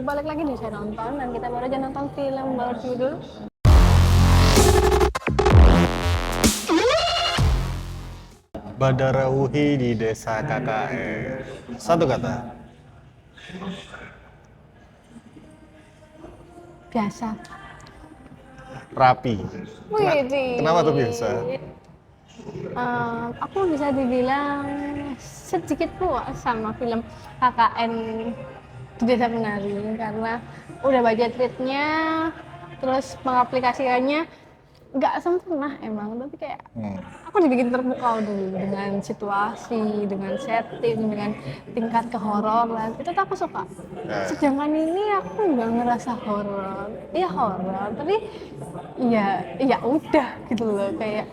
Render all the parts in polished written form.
balik lagi nih saya nonton dan kita baru aja nonton film berjudul Badarauhi di Desa KKN. Satu kata. biasa. Rapi. Widih. Kenapa tuh biasa? Aku bisa dibilang sedikit puas sama film KKN di Desa Penari karena udah baca tweetnya, terus mengaplikasikannya nggak sempurna emang, tapi kayak aku dibikin terpukau dulu dengan situasi, dengan setting, dengan tingkat kehororan. Itu tuh aku suka. Sedangkan ini aku nggak ngerasa horor. Iya horor, tapi ya udah gitu loh, kayak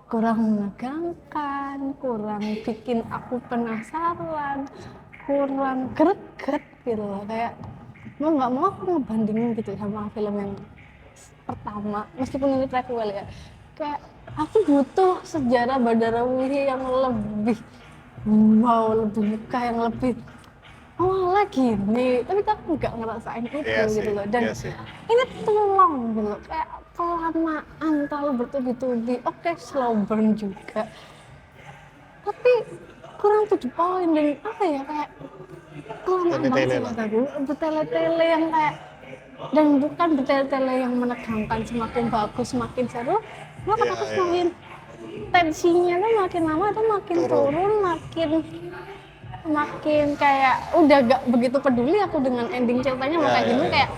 kurang menegangkan, kurang bikin aku penasaran, kurang greget gitu loh, kayak mau nggak mau aku ngebandingin gitu sama film yang pertama, meskipun ini prequel ya, kayak aku butuh sejarah Badarauhi yang lebih wow, lebih megah, yang lebih oh lagi nih, tapi aku nggak ngerasain itu gitu loh. Dan ini tulang gitu loh, kayak kelamaan, terlalu bertubi-tubi. Oke, slow burn juga, tapi kurang to the point. Dan apa ya, kayak kelamaan banget sih mas aku, bertele-tele yang kayak, dan bukan bertele-tele yang menegangkan, semakin bagus semakin seru, malah kenapa semakin tensinya tuh makin lama tuh makin turun, makin kayak udah gak begitu peduli aku dengan ending ceritanya mau kayak gini. Kayak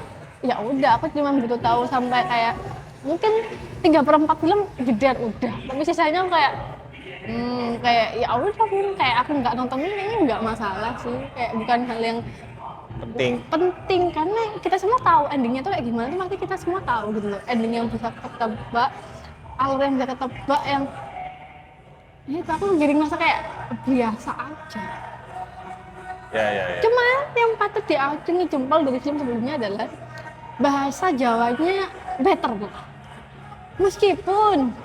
ya udah, aku cuma butuh tahu sampai kayak mungkin 3/4 film jeder udah, tapi sisanya kayak kayak ya udah, kayak aku nggak nonton ini kayaknya nggak masalah sih, kayak bukan hal yang penting karena kita semua tahu endingnya tuh kayak gimana tuh, makanya kita semua tahu gitu loh, ending yang bisa ketebak, alur yang bisa ketebak, yang itu aku jadi ngerasa kayak biasa aja. Cuma yang patut diacungi jempol dari film sebelumnya adalah bahasa Jawanya better tuh. Meskipun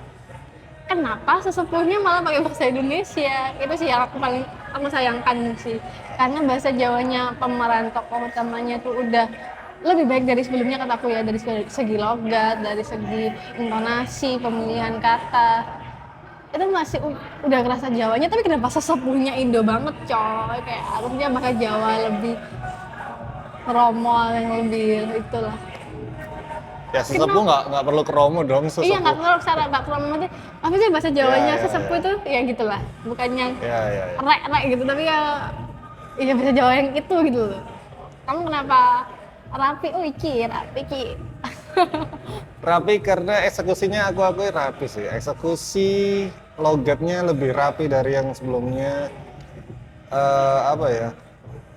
kenapa sesepuhnya malah pakai bahasa Indonesia, itu sih yang aku paling aku sayangkan sih, karena bahasa Jawanya pemeran tokoh utamanya tuh udah lebih baik dari sebelumnya kataku ya, dari segi logat, dari segi intonasi, pemilihan kata itu masih udah kerasa Jawanya. Tapi kenapa sesepuhnya Indo banget coy, kayak harusnya pakai Jawa lebih Romo, yang lebih itulah ya. Sesepuh nggak perlu kromo dong, sesepuh. Iya, nggak perlu secara nggak kromo, maksudnya bahasa Jawanya sesepuh itu ya gitulah, bukan yang rek gitu, tapi ya bahasa Jawa yang itu gitu loh. Kamu kenapa rapi? Oh iki rapi ki. Rapi karena eksekusinya aku akui rapi sih. Eksekusi logatnya lebih rapi dari yang sebelumnya. Apa ya?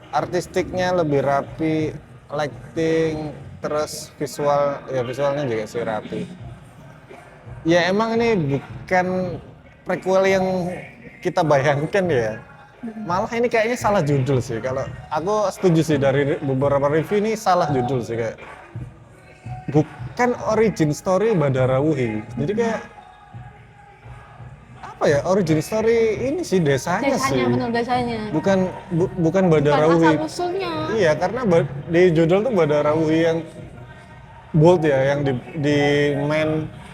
Artistiknya lebih rapi, lighting, terus visualnya juga sih rapi. Ya emang ini bukan prequel yang kita bayangkan ya. Malah ini kayaknya salah judul sih. Kalau aku setuju sih, dari beberapa review ini salah judul sih, kayak bukan origin story Badarauhi. Jadi kayak apa ya, origin story ini sih desanya sih. Bener, desanya. Bukan Badarauhi. Bukan asal usulnya. Iya, karena di judul tuh Badarauhi yang bold ya, yang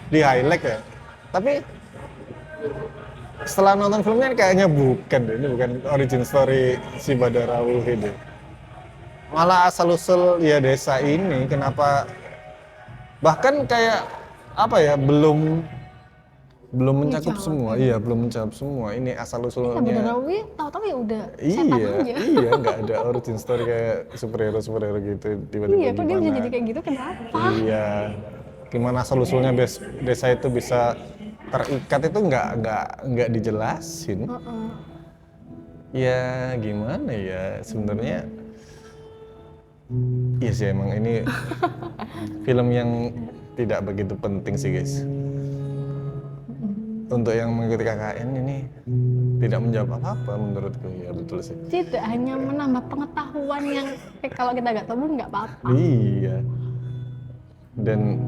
di highlight ya. Tapi setelah nonton filmnya kayaknya ini bukan origin story si Badarauhi deh. Malah asal usul ya desa ini, kenapa bahkan kayak apa ya, belum mencakup semua. Iya, belum mencakup semua. Ini asal usulnya. Badarauhi tahu-tahu ya udah setan aja. Iya, nggak ada origin story kayak superhero gitu tiba-tiba. Iya, kok dia bisa jadi kayak gitu, kenapa? Iya, gimana asal usulnya desa itu bisa terikat, itu nggak dijelasin. Ya gimana ya sebenarnya. Iya sih, emang ini film yang tidak begitu penting sih guys. Untuk yang mengikuti KKN ini tidak menjawab apa-apa menurutku. Ya betul sih. Tidak, hanya menambah pengetahuan yang kalau kita nggak tahu nggak apa-apa. Iya. Dan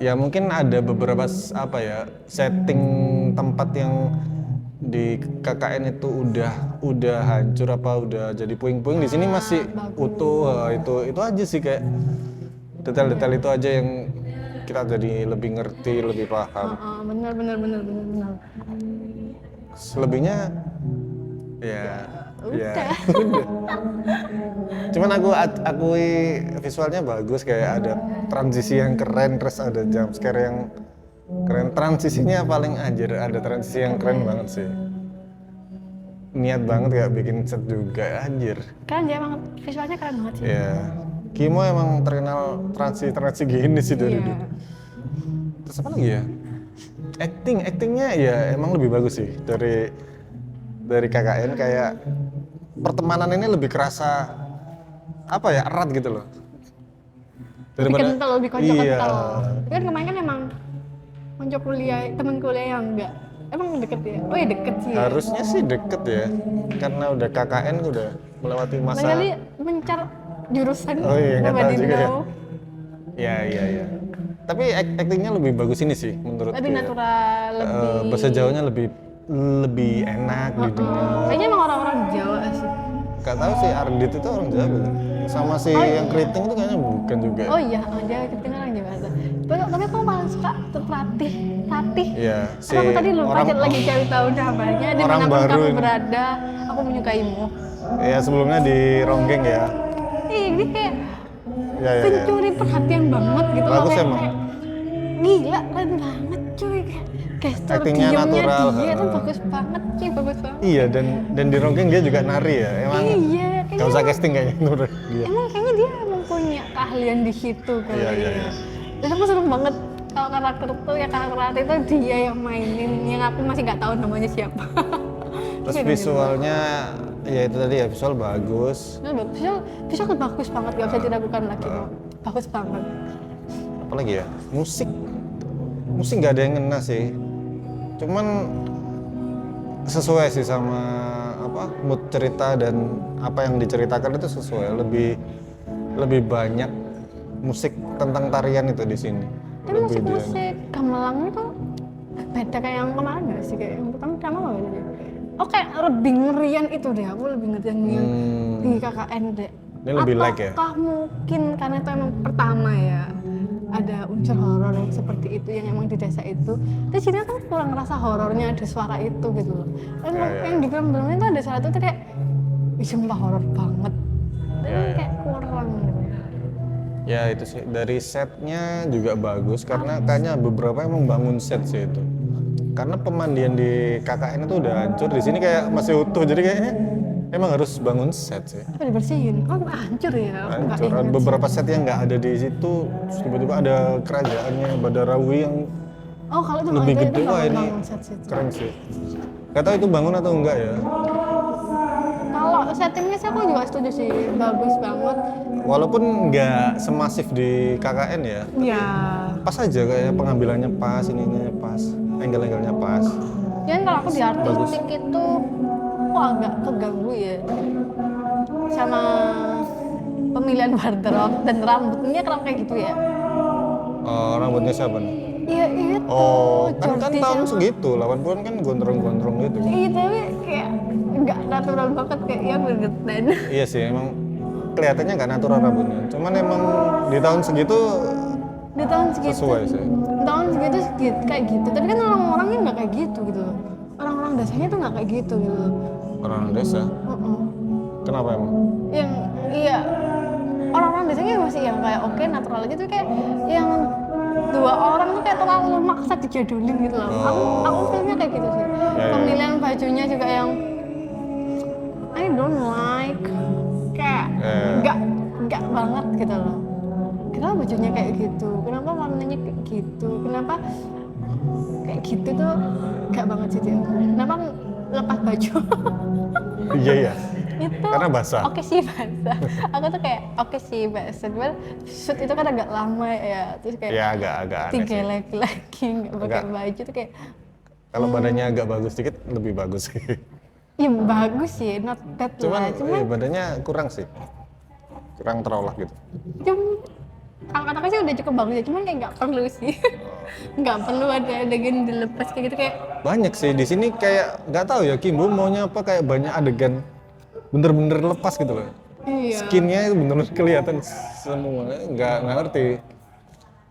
ya mungkin ada beberapa setting tempat yang di KKN itu udah hancur apa udah jadi puing-puing, di sini masih utuh. Itu aja sih, kayak detail-detail itu aja yang kita jadi lebih ngerti, lebih paham. Benar. Selebihnya ya Udah. udah. Cuman aku akui visualnya bagus, kayak ada transisi yang keren, terus ada jump scare yang keren. Transisinya paling anjir, ada transisi yang keren banget sih. Niat banget kayak bikin set juga, anjir. Keren dia emang visualnya keren banget sih. Ya, Kimo emang terkenal transisi gini sih dari Iya. dulu. Terus apa lagi ya? Actingnya ya emang lebih bagus sih dari KKN, kayak pertemanan ini lebih kerasa apa ya, erat gitu loh. Lebih kental, lebih konco Iya. kental. Kan kemarin kan emang konco kuliah, teman kuliah yang enggak emang deket ya. Oh ya deket sih. Harusnya sih deket ya, karena udah KKN udah melewati masa. Kali mencar jurusan. Oh iya, nggak tahu nobody juga ya. know. Iya. Tapi aktingnya lebih bagus ini sih menurut Lebih natural, lebih. bahasa Jawanya lebih enak didengar. Kayaknya emang orang-orang Jawa sih. Gak tahu sih, Ardit itu orang Jawa bukan? Sama si yang keriting itu kayaknya bukan juga. Oh iya, dia ketinggalan orang Jawa. Tapi aku paling suka tuh Ratih. Iya, si Aku tadi lupa lagi cari tahu namanya. Dimanapun baru kamu ini. berada, aku menyukaimu. Ya sebelumnya di Ronggeng ya. Ini kayak Ya. pencuri perhatian banget gitu loh. Bagus Kayak emang. gila, keren banget cuy. Gestur Actingnya diamnya natural. dia tuh bagus banget cuy, bagus banget. Iya, dan di Ronggeng dia juga nari ya. Emang Iya, gak usah casting kayaknya menurut dia. emang kayaknya dia emang punya keahlian di situ kali Iya. ya. Dan aku seneng banget kalau karakter tuh ya, karakter itu dia yang mainin, yang aku masih nggak tahu namanya siapa. Terus visualnya ya itu tadi ya, visual bagus. Nah, visual bagus banget, gak bisa diragukan lagi. Bagus banget. Apalagi ya, musik nggak ada yang ngena sih, cuman sesuai sih sama apa mood cerita dan apa yang diceritakan itu sesuai, lebih banyak musik tentang tarian itu di sini. Tapi musik gamelan itu beda kayak yang kemarin gak sih? Kayak yang pertama apa beda deh? Oh kayak lebih ngerian itu deh, aku lebih ngerian yang di KKN deh. Ini lebih like ya? Apakah mungkin karena itu emang pertama ya, ada unsur horor yang seperti itu yang emang di desa itu. Di sini kan kurang rasa horornya, ada suara itu gitu loh. Emang yang di film-film itu ada suara itu tuh kayak, ih sumpah horor banget. Dan kayak kurang gitu. Ya itu sih, dari setnya juga bagus karena kayaknya beberapa emang bangun set sih itu. Karena pemandian di KKN itu udah hancur, di sini kayak masih utuh, jadi kayaknya emang harus bangun set sih. Apa dibersihin? Oh hancur ya? Aku nggak Hancur. Ada ingat beberapa set yang nggak ada di situ, terus tiba-tiba ada kerajaannya Badarawi yang sih. Oh kalau itu lebih itu gede. Wah ini bangun set situ. keren sih. Gak tahu itu bangun atau enggak ya. Kalau settingnya sih aku juga setuju sih, bagus banget. Walaupun nggak semasif di KKN ya, Ya. pas aja kayak pengambilannya pas, ininya pas, angle-angle-nya pas. Dan kalau aku di artistik itu kok agak keganggu ya sama pemilihan wardrobe dan rambutnya kenapa kayak gitu ya? Rambutnya siapa nih? Iya itu. Oh, kan Jordi tahun sama- segitu, 80-an kan gondrong-gondrong gitu. Iya tapi kayak nggak natural banget kayak ya bergetan. Iya sih, emang kelihatannya nggak natural rambutnya. Cuman emang di tahun segitu Di tahun segitu. sesuai sih. Tahun segitu kayak gitu. Tapi kan orang-orangnya nggak kayak gitu gitu loh. Orang-orang desanya tuh nggak kayak gitu gitu loh. Orang desa. Uh-uh. Kenapa emang? Yang iya orang-orang biasanya masih yang kayak oke natural gitu, kayak yang dua orang tuh kayak terlalu maksa dijadulin gitu loh. Aku filmnya kayak gitu sih. Ya. Pemilihan bajunya juga yang I don't like, kayak enggak banget gitu loh. Kenapa bajunya kayak gitu? Kenapa warnanya kayak gitu? Kenapa kayak gitu tuh enggak banget sih dia. Kenapa lepas baju? Iya ya. Itu Karena basah. Oke sih basah. Aku tuh kayak oke sih basah. Cuman shoot itu kan agak lama ya. Terus kayak Ya agak aneh sih. tiga lagi nggak pakai Agak. baju tuh kayak Kalau badannya agak bagus dikit lebih bagus sih. ya bagus sih, not bad Cuman lah. Cuman badannya kurang sih. Kurang terolah gitu. Kalau katakan sih udah cukup bagus ya, cuman kayak nggak perlu sih. Nggak perlu ada adegan dilepas kayak gitu kayak. Banyak sih di sini kayak nggak tahu ya Kimbo maunya apa, kayak banyak adegan bener-bener lepas gitu loh. Iya. Skinnya itu bener-bener kelihatan semua, nggak ngerti.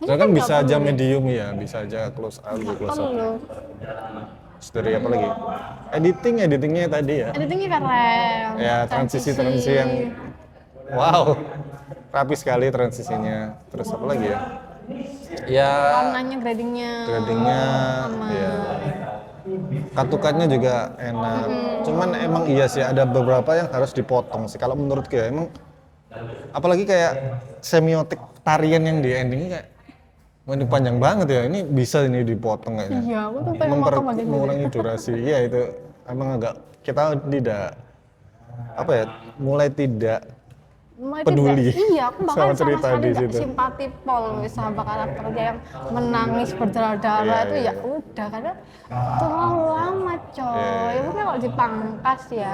Soalnya kan nggak bisa aja perlu. medium ya, bisa aja close up, Nggak close up. perlu. Terus dari apa lagi? Editingnya tadi ya. Editingnya keren. Ya transisi yang wow, rapi sekali transisinya. Terus apa lagi ya? Ya warnanya, gradingnya sama. ya katukannya juga enak. Cuman emang iya sih ada beberapa yang harus dipotong sih. Kalau menurutku ya emang, apalagi kayak semiotik tarian yang di endingnya kayak, wah ini panjang banget ya. Ini bisa ini dipotong kayaknya. Iya, aku tuh pengen makan banget. Mengurangi durasi. Iya itu emang agak, kita tidak apa ya, mulai tidak peduli Iya, aku bahkan sama sama cerita sekali di nggak situ. simpati Paul sama karakternya yang menangis berdarah-darah Iya, itu iya. ya udah karena terlalu lama coy. Iya. Mungkin kalau dipangkas ya,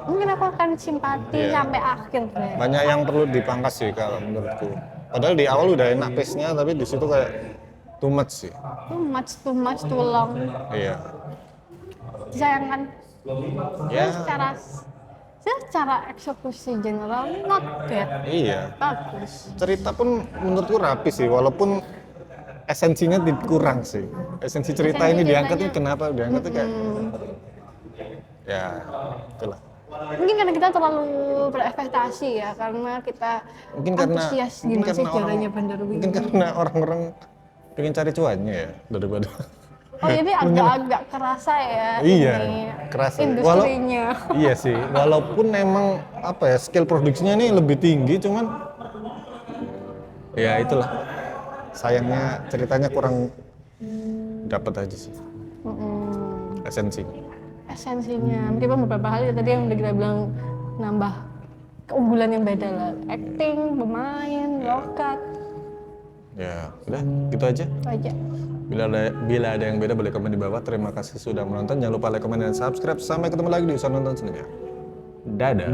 mungkin aku akan simpati Iya. sampai akhir deh. Banyak yang perlu dipangkas sih kalau menurutku. Padahal di awal udah enak pace-nya, tapi di situ kayak too much sih. Too much, too long. Iya. Disayangkan. Ya. Secara eksekusi general not bad, Iya. bagus. Cerita pun menurutku rapi sih, walaupun esensinya kurang sih. Esensi cerita Esensi ini diangkat ini ceritanya- kenapa diangkat kayak ya itulah. Mungkin karena kita terlalu berekspektasi ya, karena kita Mungkin karena antusias gimana sih jalannya Bandar mungkin Windu. karena orang-orang pengen cari cuannya ya daripada Oh ini agak-agak kerasa ya Iya, ini kerasa. industrinya. Iya sih, walaupun emang apa ya, skill produksinya ini lebih tinggi, cuman ya itulah, sayangnya ceritanya kurang dapat aja sih esensi. Esensinya, meskipun beberapa hal ya tadi yang udah kita bilang nambah keunggulan yang beda lah, acting, pemain, lokat, Ya udah gitu aja. itu aja. Bila ada yang beda boleh komen di bawah. Terima kasih sudah menonton, jangan lupa like, komen, dan subscribe. Sampai ketemu lagi di usaha nonton selanjutnya. Dadah.